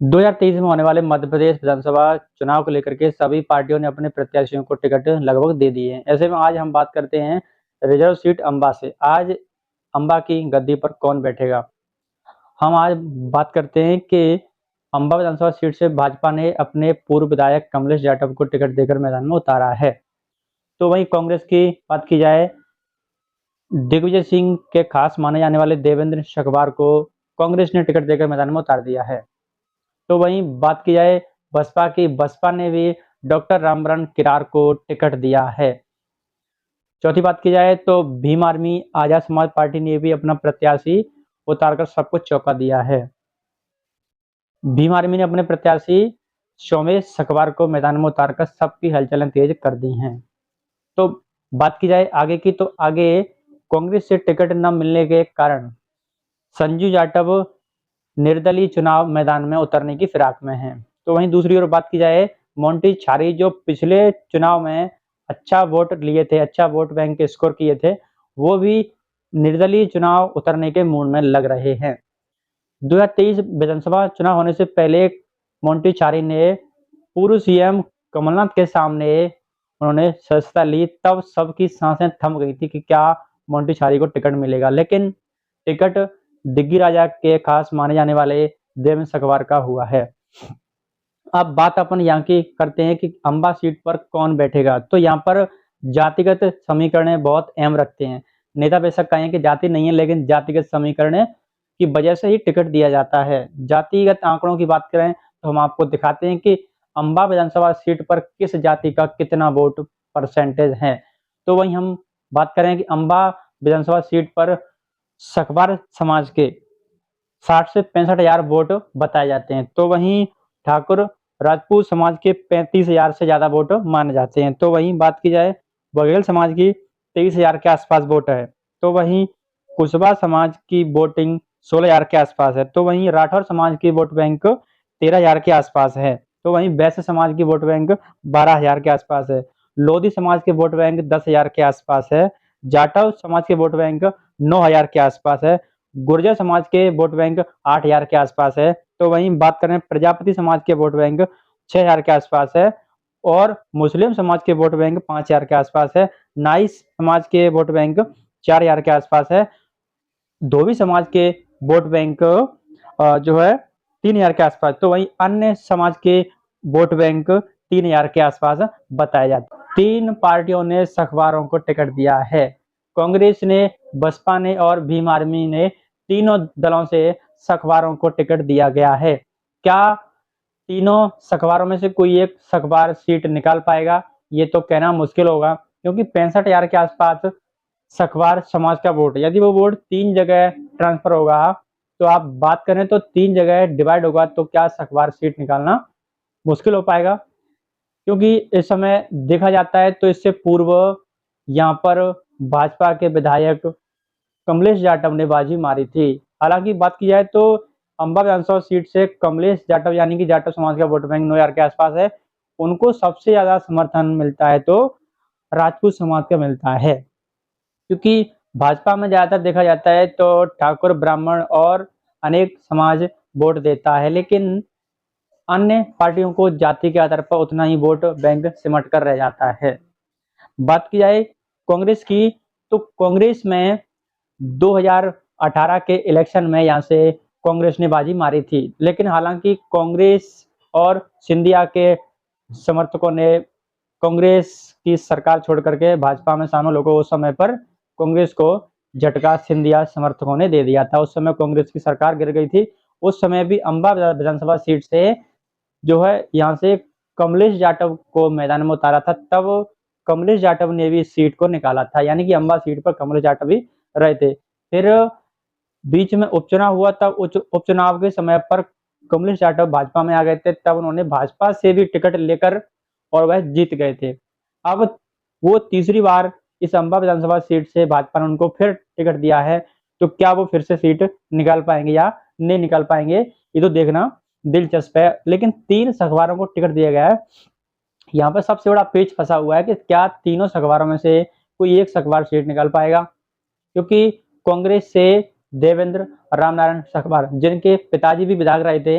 2023 में होने वाले मध्य प्रदेश विधानसभा चुनाव को लेकर के सभी पार्टियों ने अपने प्रत्याशियों को टिकट लगभग दे दिए हैं। ऐसे में आज हम बात करते हैं रिजर्व सीट अंबा से। आज अंबा की गद्दी पर कौन बैठेगा? हम आज बात करते हैं कि अंबा विधानसभा सीट से भाजपा ने अपने पूर्व विधायक कमलेश जाटव को टिकट देकर मैदान में उतारा है। तो वहीं कांग्रेस की बात की जाए, दिग्विजय सिंह के खास माने जाने वाले देवेंद्र शखवार को कांग्रेस ने टिकट देकर मैदान में उतार दिया है। तो वहीं बात की जाए बसपा की, बसपा ने भी डॉक्टर रामबरण किरार को टिकट दिया है। चौथी बात की जाए तो भीम आर्मी आजाद समाज पार्टी ने भी अपना प्रत्याशी उतारकर सबको चौंका दिया है। भीम आर्मी ने अपने प्रत्याशी सोमेश सकवार को मैदान में उतारकर सबकी हलचलें तेज कर दी हैं। तो बात की जाए आगे की, तो आगे कांग्रेस से टिकट न मिलने के कारण संजू जाटव निर्दलीय चुनाव मैदान में उतरने की फिराक में हैं। तो वहीं दूसरी ओर बात की जाए, मोंटी छारी जो पिछले चुनाव में अच्छा वोट लिए थे, अच्छा वोट बैंक स्कोर किए थे, वो भी निर्दलीय चुनाव उतरने के मूड में लग रहे हैं। 2023 विधानसभा चुनाव होने से पहले मोंटी छारी ने पूर्व सीएम कमलनाथ के सामने उन्होंने सदस्यता ली, तब सबकी सांसें थम गई थी कि क्या मोंटी छारी को टिकट मिलेगा, लेकिन टिकट दिग्गी राजा के खास माने जाने वाले देवेंद्र सकवार का हुआ है। अब बात अपन यहाँ की करते हैं कि अंबा सीट पर कौन बैठेगा। तो यहाँ पर जातिगत समीकरण बहुत अहम रखते हैं। नेता बेशक कहें कि जाति नहीं है, लेकिन जातिगत समीकरण की वजह से ही टिकट दिया जाता है। जातिगत आंकड़ों की बात करें तो हम आपको दिखाते हैं कि अंबा विधानसभा सीट पर किस जाति का कितना वोट परसेंटेज है। तो वहीं हम बात करें कि अंबा विधानसभा सीट पर सकवार समाज के 60 से 65,000 वोट बताए जाते हैं। तो वहीं ठाकुर राजपूत समाज के 35,000 से ज्यादा वोट माने जाते हैं। तो वहीं बात की जाए बघेल समाज की 23,000 के आसपास वोट है। तो वहीं कुशवा समाज की वोटिंग 16,000 के आसपास है। तो वहीं राठौर समाज की वोट बैंक 13,000 के आसपास है। तो वहीं वैश्य समाज की वोट बैंक 12,000 के आसपास है। लोधी समाज के वोट बैंक 10,000 के आसपास है। जाटव समाज के वोट बैंक 9,000 के आसपास है। गुर्जर समाज के वोट बैंक 8,000 के आसपास है। तो वहीं बात करें प्रजापति समाज के वोट बैंक 6,000 के आसपास है। और मुस्लिम समाज के वोट बैंक 5,000 के आसपास है। नाइस समाज के वोट बैंक 4,000 के आसपास है। धोबी समाज के वोट बैंक जो है 3,000 के आसपास। तो वहीं अन्य समाज के वोट बैंक 3,000 के आसपास बताए जाते हैं। तीन पार्टियों ने सखवारों को टिकट दिया है। कांग्रेस ने, बसपा ने और भीम आर्मी ने, तीनों दलों से सखवारों को टिकट दिया गया है। क्या तीनों सखवारों में से कोई एक सखवार सीट निकाल पाएगा? ये तो कहना मुश्किल होगा, क्योंकि 65,000 के आसपास सखवार समाज का वोट, यदि वो वोट 3 जगह ट्रांसफर होगा, तो आप बात करें तो 3 जगह डिवाइड होगा, तो क्या सखवार सीट निकालना मुश्किल हो पाएगा? क्योंकि इस समय देखा जाता है तो इससे पूर्व यहाँ पर भाजपा के विधायक कमलेश जाटव ने बाजी मारी थी। हालांकि बात की जाए तो अंबा विधानसभा सीट से कमलेश जाटव यानी कि जाटव समाज का वोट बैंक 9,000 के आसपास है। उनको सबसे ज्यादा समर्थन मिलता है तो राजपूत समाज का मिलता है, क्योंकि भाजपा में ज्यादातर देखा जाता है तो ठाकुर, ब्राह्मण और अनेक समाज वोट देता है, लेकिन अन्य पार्टियों को जाति के आधार पर उतना ही वोट बैंक सिमट कर रह जाता है। बात की जाए कांग्रेस की, तो कांग्रेस में 2018 के इलेक्शन में यहाँ से कांग्रेस ने बाजी मारी थी, लेकिन हालांकि कांग्रेस और सिंधिया के समर्थकों ने कांग्रेस की सरकार छोड़ करके भाजपा में शामिल होकर उस समय पर कांग्रेस को झटका सिंधिया समर्थकों ने दे दिया था। उस समय कांग्रेस की सरकार गिर गई थी। उस समय भी अंबा विधानसभा सीट से जो है यहाँ से कमलेश जाटव को मैदान में उतारा था, तब कमलेश जाटव ने भी इस सीट को निकाला था, यानी कि अंबा सीट पर कमलेश जाटव भी रहे थे। फिर बीच में उपचुनाव हुआ, तब उपचुनाव के समय पर कमलेश जाटव भाजपा में आ गए थे, तब उन्होंने भाजपा से भी टिकट लेकर और वह जीत गए थे। अब वो तीसरी बार इस अंबा विधानसभा सीट से भाजपा ने उनको फिर टिकट दिया है, तो क्या वो फिर से सीट निकाल पाएंगे या नहीं निकाल पाएंगे, ये तो देखना दिलचस्प है। लेकिन 3 अखबारों को टिकट दिया गया है। यहाँ पर सबसे बड़ा पेच फंसा हुआ है कि क्या तीनों अखबारों में से कोई एक अखबार सीट निकाल पाएगा, क्योंकि कांग्रेस से देवेंद्र रामनारायण सकवार, जिनके पिताजी भी विधायक रहे थे,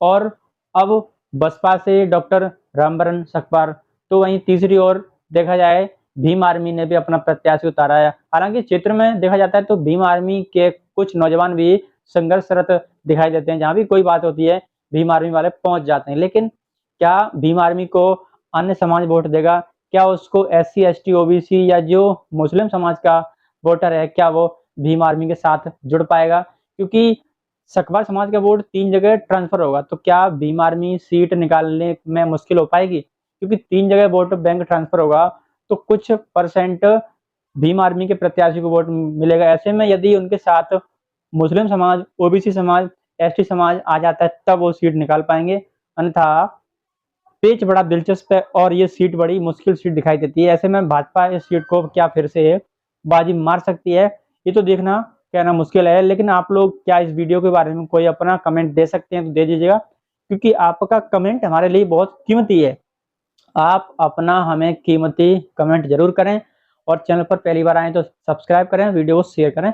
और अब बसपा से डॉक्टर रामबरन सकपार, तो वहीं तीसरी ओर देखा जाए भीम आर्मी ने भी अपना प्रत्याशी उतारा है। हालांकि क्षेत्र में देखा जाता है तो भीम आर्मी के कुछ नौजवान भी संघर्षरत दिखाई देते हैं, जहां भी कोई बात होती है भीम आर्मी वाले पहुंच जाते हैं। लेकिन क्या भीम आर्मी को अन्य समाज वोट देगा? क्या उसको SC ST OBC या जो मुस्लिम समाज का वोटर है, क्या वो भीम आर्मी के साथ जुड़ पाएगा? क्योंकि सकवार समाज का वोट 3 जगह ट्रांसफर होगा, तो क्या भीम आर्मी सीट निकालने में मुश्किल हो पाएगी? क्योंकि 3 जगह वोट बैंक ट्रांसफर होगा, तो कुछ परसेंट भीम आर्मी के प्रत्याशी को वोट मिलेगा। ऐसे में यदि उनके साथ मुस्लिम समाज, OBC समाज, ST समाज आ जाता है, तब वो सीट निकाल पाएंगे। अन्यथा पेच बड़ा दिलचस्प है और ये सीट बड़ी मुश्किल सीट दिखाई देती है। ऐसे में भाजपा इस सीट को क्या फिर से बाजी मार सकती है, ये तो देखना कहना मुश्किल है। लेकिन आप लोग क्या इस वीडियो के बारे में कोई अपना कमेंट दे सकते हैं तो दे दीजिएगा, क्योंकि आपका कमेंट हमारे लिए बहुत कीमती है। आप अपना हमें कीमती कमेंट जरूर करें और चैनल पर पहली बार आए तो सब्सक्राइब करें, वीडियो को शेयर करें।